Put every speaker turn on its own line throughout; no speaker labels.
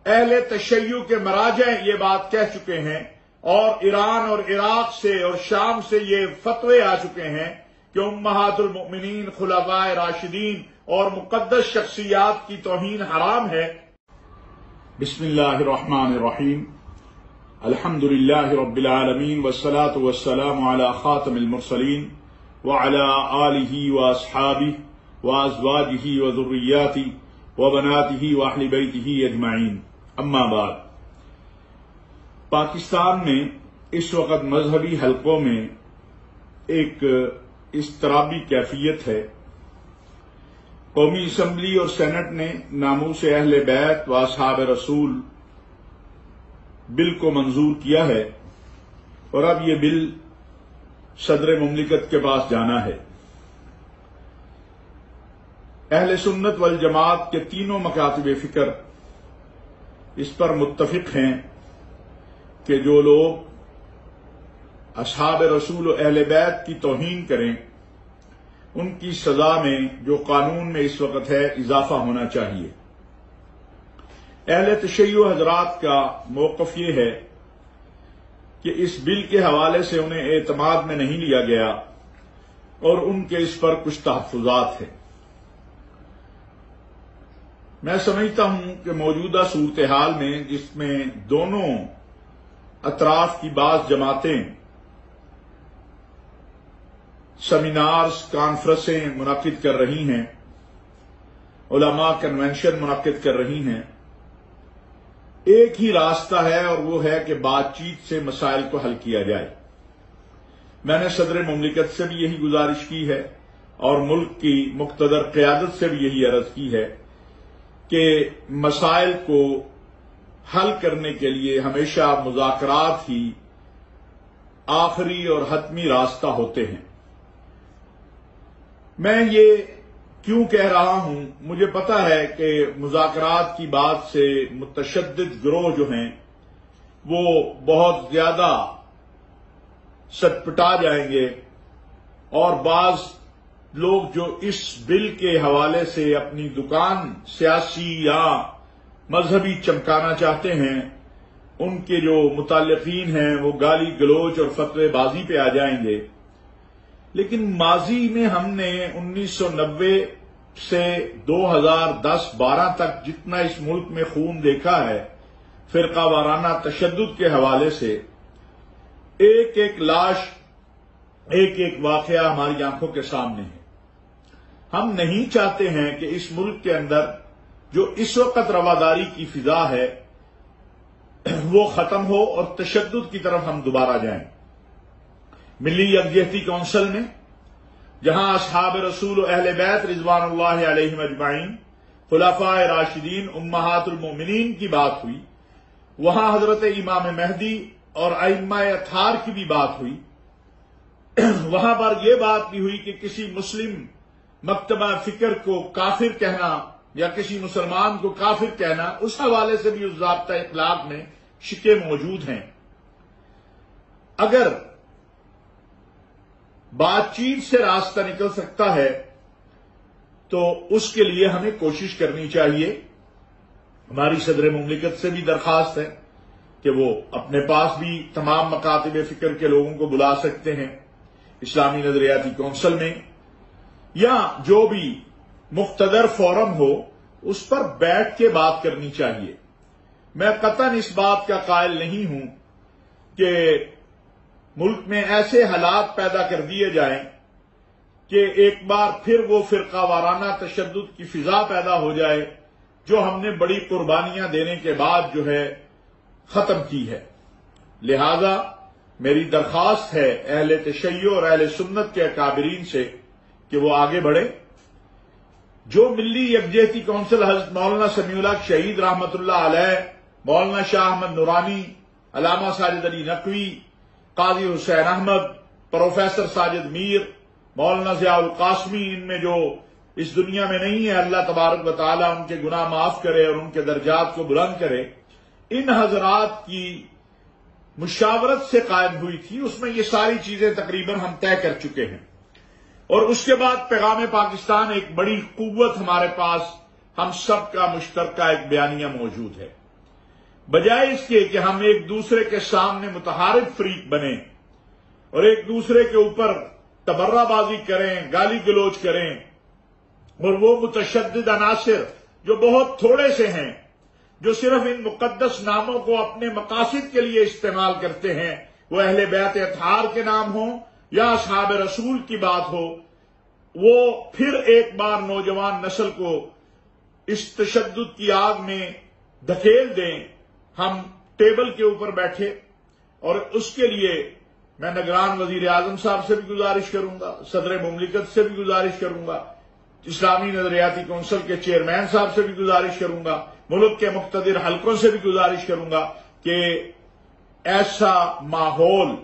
اہل تشیع کے مراجع یہ بات کہہ چکے ہیں، اور ایران اور عراق سے اور شام سے یہ فتوے آ چکے ہیں کہ امہات المؤمنین، خلفاء راشدین اور مقدس شخصیات کی توہین حرام ہے۔ بسم اللہ الرحمن الرحیم، الحمد للہ رب العالمین والصلاة والسلام علی خاتم المرسلین وعلی آلہ واصحابہ وازواجہ وذریاتہ وبناتہ واہل بیتہ اجمعین، اما بعد۔ پاکستان میں اس وقت مذہبی حلقوں میں ایک اضطرابی کیفیت ہے۔ قومی اسمبلی اور سینٹ نے ناموس اہل بیت و اصحاب رسول بل کو منظور کیا ہے، اور اب یہ بل صدر مملکت کے پاس جانا ہے۔ اہل سنت والجماعت کے تینوں مکاتب فکر اس پر متفق ہیں کہ جو لوگ اصحاب رسول و اہل بیت کی توہین کریں ان کی سزا میں جو قانون میں اس وقت ہے اضافہ ہونا چاہیے۔ اہل تشیع حضرات کا موقف یہ ہے کہ اس بل کے حوالے سے انہیں اعتماد میں نہیں لیا گیا اور ان کے اس پر کچھ تحفظات ہیں۔ میں سمجھتا ہوں کہ موجودہ صورتحال میں جس میں دونوں اطراف کی بعض جماعتیں سیمینارز، کانفرنسیں منعقد کر رہی ہیں، علماء کنونشن منعقد کر رہی ہیں، ایک ہی راستہ ہے اور وہ ہے کہ بات چیت سے مسائل کو حل کیا جائے۔ میں نے صدر مملکت سے بھی یہی گزارش کی ہے اور ملک کی مقتدر قیادت سے بھی یہی عرض کی ہے کہ مسائل کو حل کرنے کے لیے ہمیشہ مذاکرات ہی آخری اور حتمی راستہ ہوتے ہیں۔ میں یہ کیوں کہہ رہا ہوں؟ مجھے پتا ہے کہ مذاکرات کی بات سے متشدد گروہ جو ہیں وہ بہت زیادہ سٹپٹا جائیں گے، اور بعض لوگ جو اس بل کے حوالے سے اپنی دکان سیاسی یا مذہبی چمکانا چاہتے ہیں، ان کے جو متعلقین ہیں وہ گالی گلوچ اور فتوی بازی پہ آ جائیں گے۔ لیکن ماضی میں ہم نے 1990 سے 2010-12 تک جتنا اس ملک میں خون دیکھا ہے فرقہ وارانہ تشدد کے حوالے سے، ایک ایک لاش، ایک ایک واقعہ ہماری آنکھوں کے سامنے ہے۔ ہم نہیں چاہتے ہیں کہ اس ملک کے اندر جو اس وقت رواداری کی فضا ہے وہ ختم ہو اور تشدد کی طرف ہم دوبارہ جائیں۔ ملی یکجہتی کونسل میں جہاں اصحاب رسول و اہل بیت رضوان اللہ علیہم اجمعین، خلفاء راشدین، امہات المؤمنین کی بات ہوئی، وہاں حضرت امام مہدی اور ائمہ اطہار کی بھی بات ہوئی۔ وہاں پر یہ بات بھی ہوئی کہ کسی مسلم مکتبہ فکر کو کافر کہنا یا کسی مسلمان کو کافر کہنا، اس حوالے سے بھی اس ضابطہ اخلاق میں شکیں موجود ہیں۔ اگر بات چیت سے راستہ نکل سکتا ہے تو اس کے لیے ہمیں کوشش کرنی چاہیے۔ ہماری صدر مملکت سے بھی درخواست ہے کہ وہ اپنے پاس بھی تمام مکاتب فکر کے لوگوں کو بلا سکتے ہیں اسلامی نظریاتی کونسل میں، یا جو بھی مقتدر فورم ہو اس پر بیٹھ کے بات کرنی چاہیے۔ میں قطعاً اس بات کا قائل نہیں ہوں کہ ملک میں ایسے حالات پیدا کر دیے جائیں کہ ایک بار پھر وہ فرقہ وارانہ تشدد کی فضا پیدا ہو جائے جو ہم نے بڑی قربانیاں دینے کے بعد جو ہے ختم کی ہے۔ لہذا میری درخواست ہے اہل تشیع اور اہل سنت کے اکابرین سے کہ وہ آگے بڑھے۔ جو ملی یکجہتی کونسل حضرت مولانا سمیع الحق شہید رحمت اللہ علیہ، مولانا شاہ احمد نورانی، علامہ ساجد علی نقوی، قاضی حسین احمد، پروفیسر ساجد میر، مولانا ضیاء القاسمی، ان میں جو اس دنیا میں نہیں ہے، اللہ تبارک و تعالیٰ ان کے گناہ معاف کرے اور ان کے درجات کو بلند کرے، ان حضرات کی مشاورت سے قائم ہوئی تھی، اس میں یہ ساری چیزیں تقریباً ہم طے کر چکے ہیں۔ اور اس کے بعد پیغام پاکستان ایک بڑی قوت ہمارے پاس، ہم سب کا مشترکہ ایک بیانیہ موجود ہے۔ بجائے اس کے کہ ہم ایک دوسرے کے سامنے متحارب فریق بنیں اور ایک دوسرے کے اوپر تبرہ بازی کریں، گالی گلوچ کریں، اور وہ متشدد عناصر جو بہت تھوڑے سے ہیں، جو صرف ان مقدس ناموں کو اپنے مقاصد کے لیے استعمال کرتے ہیں، وہ اہل بیت اطہار کے نام ہوں یا اصحاب رسول کی بات ہو، وہ پھر ایک بار نوجوان نسل کو اس تشدد کی آگ میں دھکیل دیں۔ ہم ٹیبل کے اوپر بیٹھے، اور اس کے لیے میں نگران وزیر اعظم صاحب سے بھی گزارش کروں گا، صدر مملکت سے بھی گزارش کروں گا، اسلامی نظریاتی کونسل کے چیئرمین صاحب سے بھی گزارش کروں گا، ملک کے مقتدر حلقوں سے بھی گزارش کروں گا کہ ایسا ماحول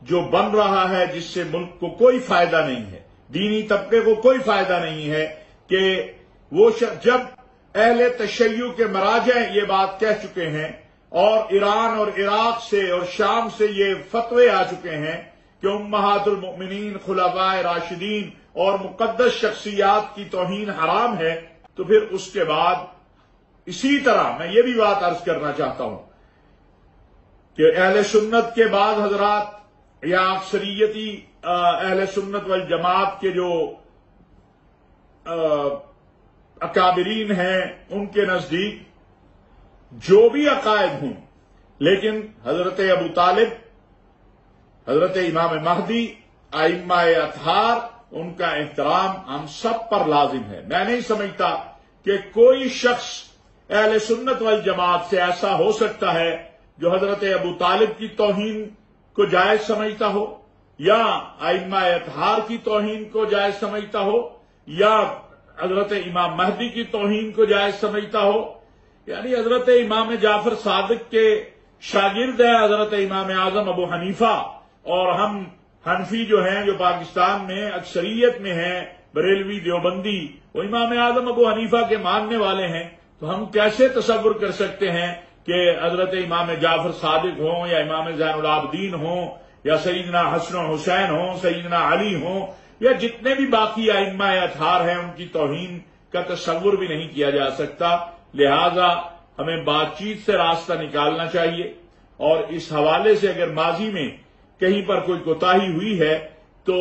جو بن رہا ہے جس سے ملک کو کوئی فائدہ نہیں ہے، دینی طبقے کو کوئی فائدہ نہیں ہے، کہ وہ جب اہل تشیع کے مراجع یہ بات کہہ چکے ہیں، اور ایران اور عراق سے اور شام سے یہ فتوے آ چکے ہیں کہ امہات المؤمنین، خلفائے راشدین اور مقدس شخصیات کی توہین حرام ہے، تو پھر اس کے بعد اسی طرح میں یہ بھی بات عرض کرنا چاہتا ہوں کہ اہل سنت کے بعد حضرات یا اکثریتی اہل سنت والجماعت کے جو اکابرین ہیں، ان کے نزدیک جو بھی عقائد ہوں، لیکن حضرت ابو طالب، حضرت امام مہدی، ائمہ اطہار، ان کا احترام ہم سب پر لازم ہے۔ میں نہیں سمجھتا کہ کوئی شخص اہل سنت والجماعت سے ایسا ہو سکتا ہے جو حضرت ابو طالب کی توہین کو جائز سمجھتا ہو، یا ائمہ اطہار کی توہین کو جائز سمجھتا ہو، یا حضرت امام مہدی کی توہین کو جائز سمجھتا ہو۔ یعنی حضرت امام جعفر صادق کے شاگرد ہے حضرت امام اعظم ابو حنیفہ، اور ہم حنفی جو ہیں، جو پاکستان میں اکثریت میں ہیں، بریلوی دیوبندی، وہ امام اعظم ابو حنیفہ کے ماننے والے ہیں، تو ہم کیسے تصور کر سکتے ہیں کہ حضرت امام جعفر صادق ہوں، یا امام زین العابدین ہوں، یا سیدنا حسن و حسین ہوں، سیدنا علی ہوں، یا جتنے بھی باقی ائمہ اطہار ہیں، ان کی توہین کا تصور بھی نہیں کیا جا سکتا۔ لہذا ہمیں بات چیت سے راستہ نکالنا چاہیے، اور اس حوالے سے اگر ماضی میں کہیں پر کوئی کوتاہی ہوئی ہے تو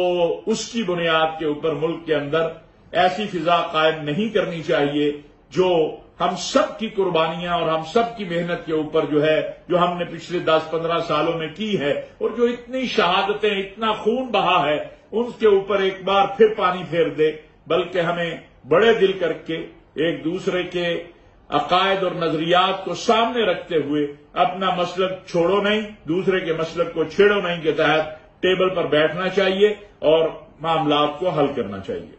اس کی بنیاد کے اوپر ملک کے اندر ایسی فضا قائم نہیں کرنی چاہیے جو ہم سب کی قربانیاں اور ہم سب کی محنت کے اوپر جو ہم نے پچھلے 10-15 سالوں میں کی ہے، اور جو اتنی شہادتیں، اتنا خون بہا ہے، ان کے اوپر ایک بار پھر پانی پھیر دے، بلکہ ہمیں بڑے دل کر کے ایک دوسرے کے عقائد اور نظریات کو سامنے رکھتے ہوئے اپنا مسلک چھوڑو نہیں، دوسرے کے مسلک کو چھیڑو نہیں کے تحت ٹیبل پر بیٹھنا چاہیے اور معاملات کو حل کرنا چاہیے۔